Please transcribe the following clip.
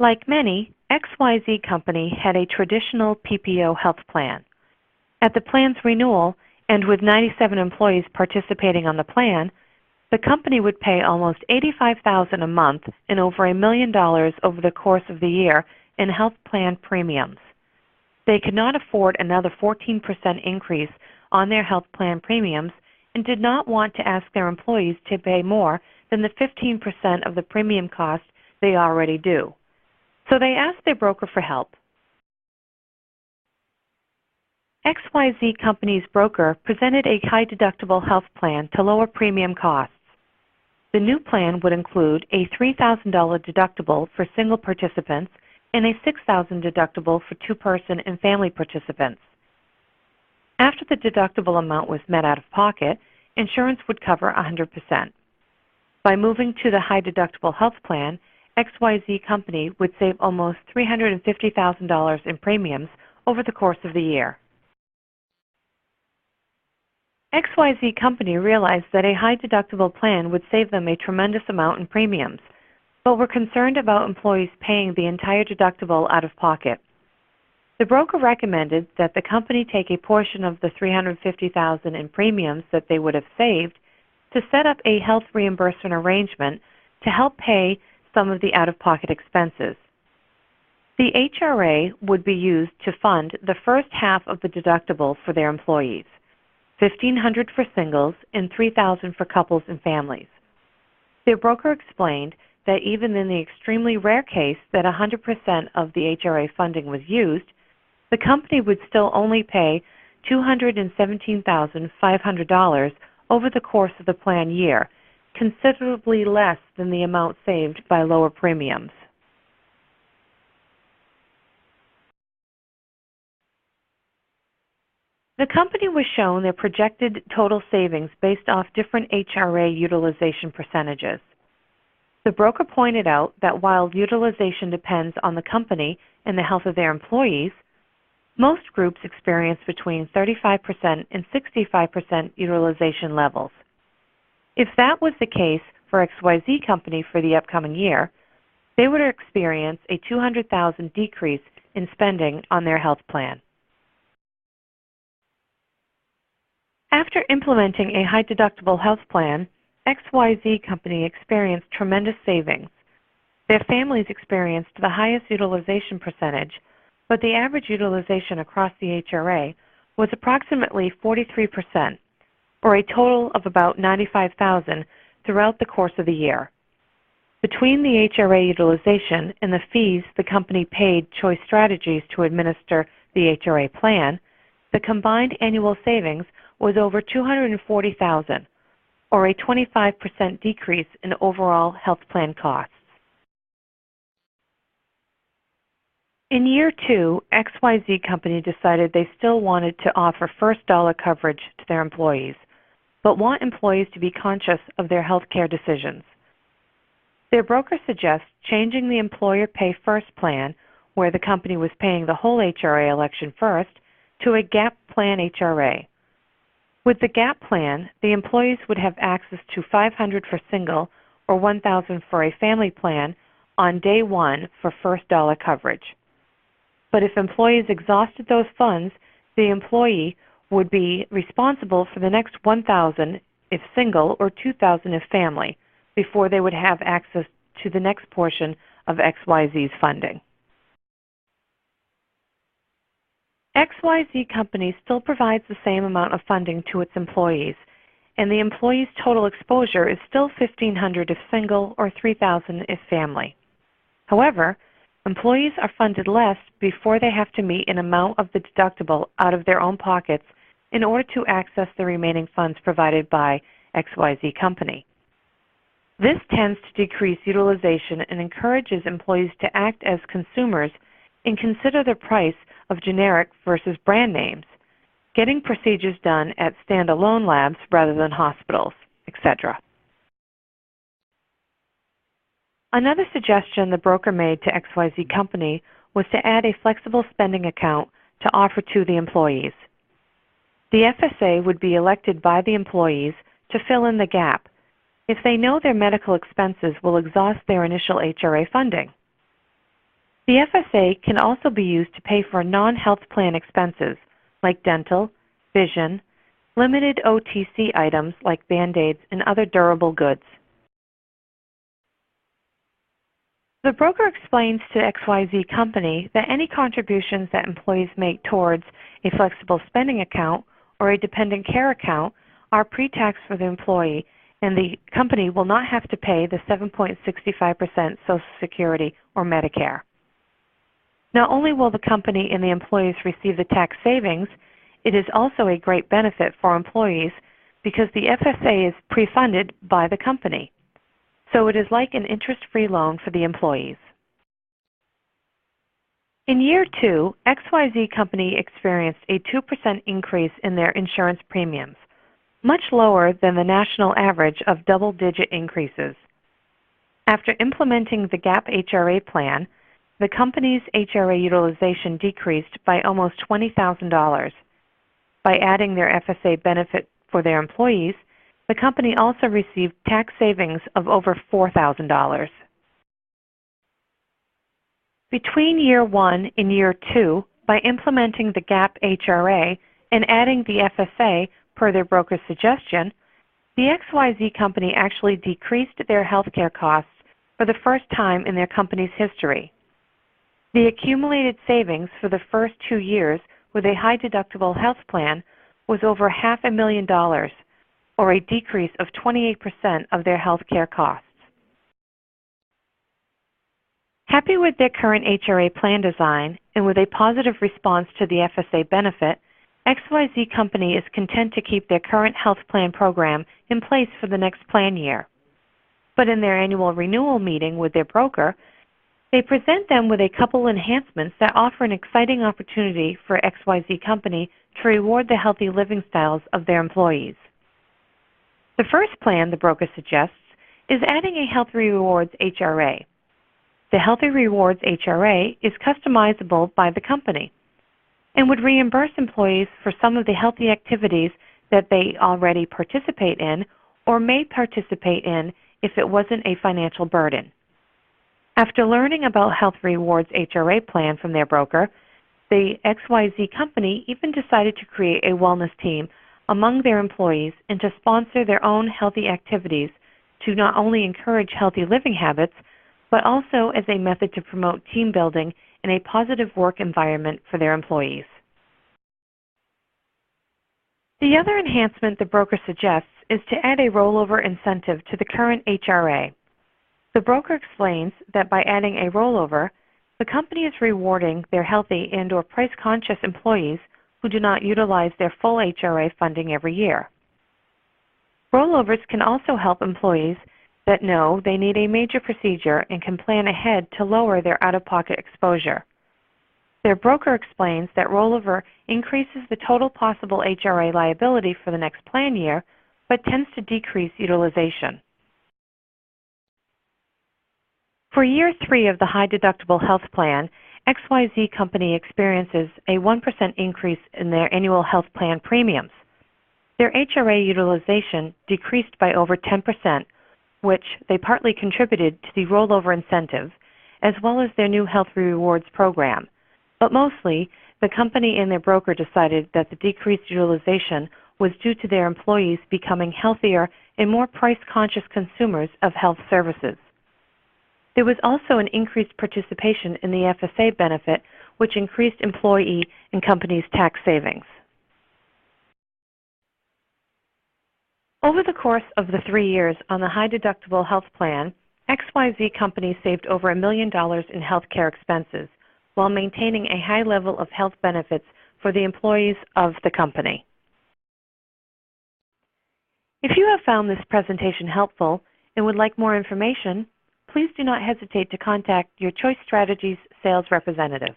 Like many, XYZ Company had a traditional PPO health plan. At the plan's renewal, and with 97 employees participating on the plan, the company would pay almost $85,000 a month and over $1 million over the course of the year in health plan premiums. They could not afford another 14% increase on their health plan premiums and did not want to ask their employees to pay more than the 15% of the premium cost they already do. So they asked their broker for help. XYZ Company's broker presented a high-deductible health plan to lower premium costs. The new plan would include a $3,000 deductible for single participants and a $6,000 deductible for two-person and family participants. After the deductible amount was met out of pocket, insurance would cover 100%. By moving to the high-deductible health plan, XYZ Company would save almost $350,000 in premiums over the course of the year. XYZ Company realized that a high-deductible plan would save them a tremendous amount in premiums, but were concerned about employees paying the entire deductible out of pocket. The broker recommended that the company take a portion of the $350,000 in premiums that they would have saved to set up a health reimbursement arrangement to help pay some of the out-of-pocket expenses. The HRA would be used to fund the first half of the deductible for their employees, $1,500 for singles and $3,000 for couples and families. Their broker explained that even in the extremely rare case that 100% of the HRA funding was used, the company would still only pay $217,500 over the course of the plan year, considerably less than the amount saved by lower premiums. The company was shown their projected total savings based off different HRA utilization percentages. The broker pointed out that while utilization depends on the company and the health of their employees, most groups experience between 35% and 65% utilization levels. If that was the case for XYZ Company for the upcoming year, they would experience a $200,000 decrease in spending on their health plan. After implementing a high-deductible health plan, XYZ Company experienced tremendous savings. Their families experienced the highest utilization percentage, but the average utilization across the HRA was approximately 43%, or a total of about $95,000 throughout the course of the year. Between the HRA utilization and the fees the company paid Choice Strategies to administer the HRA plan, the combined annual savings was over $240,000, or a 25% decrease in overall health plan costs. In year 2, XYZ Company decided they still wanted to offer first dollar coverage to their employees, but want employees to be conscious of their health care decisions. Their broker suggests changing the employer pay first plan, where the company was paying the whole HRA election first, to a GAP plan HRA. With the GAP plan, the employees would have access to $500 for single or $1,000 for a family plan on day 1 for first dollar coverage. But if employees exhausted those funds, the employee would be responsible for the next $1,000 if single or $2,000 if family, before they would have access to the next portion of XYZ's funding. XYZ Company still provides the same amount of funding to its employees, and the employee's total exposure is still $1,500 if single or $3,000 if family. However, employees are funded less before they have to meet an amount of the deductible out of their own pockets in order to access the remaining funds provided by XYZ Company. This tends to decrease utilization and encourages employees to act as consumers and consider the price of generic versus brand names, getting procedures done at standalone labs rather than hospitals, etc. Another suggestion the broker made to XYZ Company was to add a flexible spending account to offer to the employees. The FSA would be elected by the employees to fill in the gap if they know their medical expenses will exhaust their initial HRA funding. The FSA can also be used to pay for non-health plan expenses like dental, vision, limited OTC items like Band-Aids and other durable goods. The broker explains to XYZ Company that any contributions that employees make towards a flexible spending account or a dependent care account are pre-tax for the employee, and the company will not have to pay the 7.65% Social Security or Medicare. Not only will the company and the employees receive the tax savings, it is also a great benefit for employees because the FSA is pre-funded by the company. So it is like an interest-free loan for the employees. In year 2, XYZ Company experienced a 2% increase in their insurance premiums, much lower than the national average of double-digit increases. After implementing the GAP HRA plan, the company's HRA utilization decreased by almost $20,000. By adding their FSA benefit for their employees, the company also received tax savings of over $4,000. Between year 1 and year 2, by implementing the GAP HRA and adding the FSA per their broker's suggestion, the XYZ Company actually decreased their healthcare costs for the first time in their company's history. The accumulated savings for the first 2 years with a high-deductible health plan was over $500,000, or a decrease of 28% of their health care costs. Happy with their current HRA plan design and with a positive response to the FSA benefit, XYZ Company is content to keep their current health plan program in place for the next plan year. But in their annual renewal meeting with their broker, they present them with a couple enhancements that offer an exciting opportunity for XYZ Company to reward the healthy living styles of their employees. The first plan the broker suggests is adding a Healthy Rewards HRA. The Healthy Rewards HRA is customizable by the company and would reimburse employees for some of the healthy activities that they already participate in or may participate in if it wasn't a financial burden. After learning about Health Rewards HRA plan from their broker, the XYZ Company even decided to create a wellness team among their employees and to sponsor their own healthy activities to not only encourage healthy living habits, but also as a method to promote team building and a positive work environment for their employees. The other enhancement the broker suggests is to add a rollover incentive to the current HRA. The broker explains that by adding a rollover, the company is rewarding their healthy and/or price-conscious employees who do not utilize their full HRA funding every year. Rollovers can also help employees that know they need a major procedure and can plan ahead to lower their out-of-pocket exposure. Their broker explains that rollover increases the total possible HRA liability for the next plan year, but tends to decrease utilization. For year 3 of the high-deductible health plan, XYZ Company experiences a 1% increase in their annual health plan premiums. Their HRA utilization decreased by over 10%, which they partly contributed to the rollover incentive, as well as their new Health Rewards program. But mostly, the company and their broker decided that the decreased utilization was due to their employees becoming healthier and more price-conscious consumers of health services. There was also an increased participation in the FSA benefit, which increased employee and company's tax savings. Over the course of the 3 years on the high-deductible health plan, XYZ Company saved over $1 million in health care expenses while maintaining a high level of health benefits for the employees of the company. If you have found this presentation helpful and would like more information, please do not hesitate to contact your Choice Strategies sales representative.